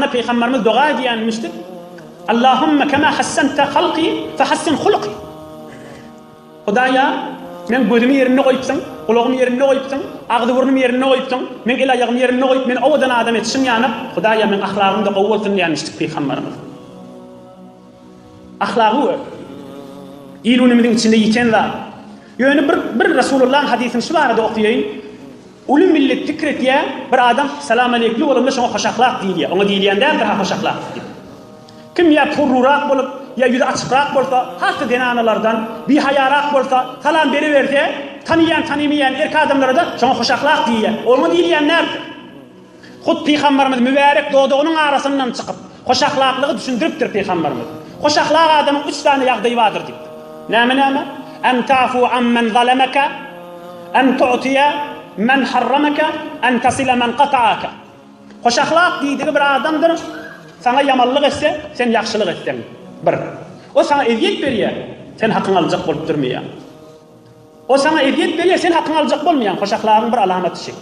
ahlakına Peygamberimiz dua diyenmiştir. Allahümme kema hassente halqi fehassin hulqi. Hudaya men gözümü yerine koyupsun, kulağımı yerine koyupsun, ağzı burnum yerine koyupsun, men el ayağımı yerine koyup men ovadan adam etsin yani. Hudaya men ahlakımda kuvvetini diyenmiştir Peygamberimiz. Ahlakı İlunumuzun içinde yiten var. Yani bir Resulullah'ın hadisini şu arada okuyayım. Ulu millet fikret ya bir adam selam aleyküm oğlumda şuna hoş ahlak değil ya. Ona diyleyenden daha hoş ahlak değil. Kim ya purrurak bolup ya yüzü açıkrak bolsa, hatta denanalardan bir hayarak bolsa, salam beri verse, tanıyan tanımayan erkek adamlara da şuna hoş ahlak değil ya. Onu diyleyenler Hud Peygamberimiz mübarek doğduğunun arasından çıkıp hoş ahlaklığı düşündürüptür Peygamberimiz. Hoş ahlak adamın 3 tane yağdayı vardır deyip. Nâme? En ta'fu ammen zalemeke, en tu'tiye men harrameke, en tasile men qata'ake. Hoş ahlak deydiği bir adamdır. Sana yamallık etse, sen yaxşılık etsen. Bir. O sana eziyet veriyor, sen hakkını alacak bolup durmuyor. O sana eziyet veriyor, sen hakkını alacak bolmayan. Hoş ahlakın bir alameti şey.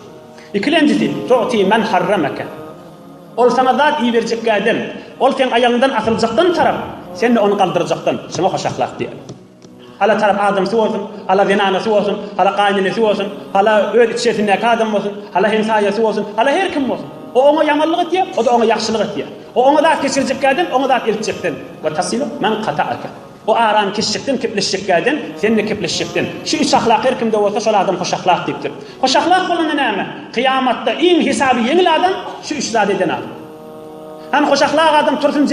İkincisi, tu'ti men harrameke. Ol sana zat iyi verecek adam. Ol sen ayağından atılacaktan taraf, sen de onu kaldıracaktan. Şuna hoş ahlak diyor. Hala taraf adamsı olsun, hala zenanası olsun, hala kaynanası olsun, hala öyle içerisindeki adam olsun, hala hemsayesi olsun, hala her kim olsun. O ona yamallık ediyor, o da ona yaxşılık ediyor. O ona da geçirecek adam, ona da elçecektin. Ve tasilu men qata'aka. O aran kesecektin, kepleşecektin, sen de kepleşecektin. Şu üç ahlak her kimde olsa şol adam hoş ahlak deyiptir. Hoş ahlak bolan näme? Kıyamatta en hesabı yengil adam şu üç zat eden adam. Hem hoş ahlak adam tursun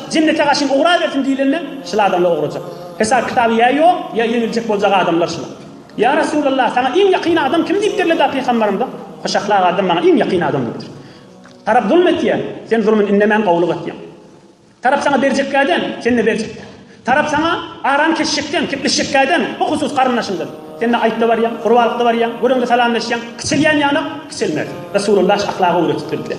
cennete kaçın uğra versin diyilenle, şol adamla uğrayacak. Hesap kitabı ya yok, ya yenilecek olacak adamlar şol. Ya Resulullah, sana en yakın adam kim deyiptirler da Peygamberimde? Hoş ahlak adam bana en yakın adam deyiptir. Taraf zulmet ya, sen zulmün innemen qavlıq et ya. Taraf sana verecek kadın, sen de verecek. Taraf sana aran kesecekten, kepleşecekten, bu husus qarınlaşındır. Sen de ayıpta var ya, qurbalıqta var ya, görüngde salamlaşyan, kiçilyen yanıq, kiçilmez. Resulullah ahlakı öğrettirdi.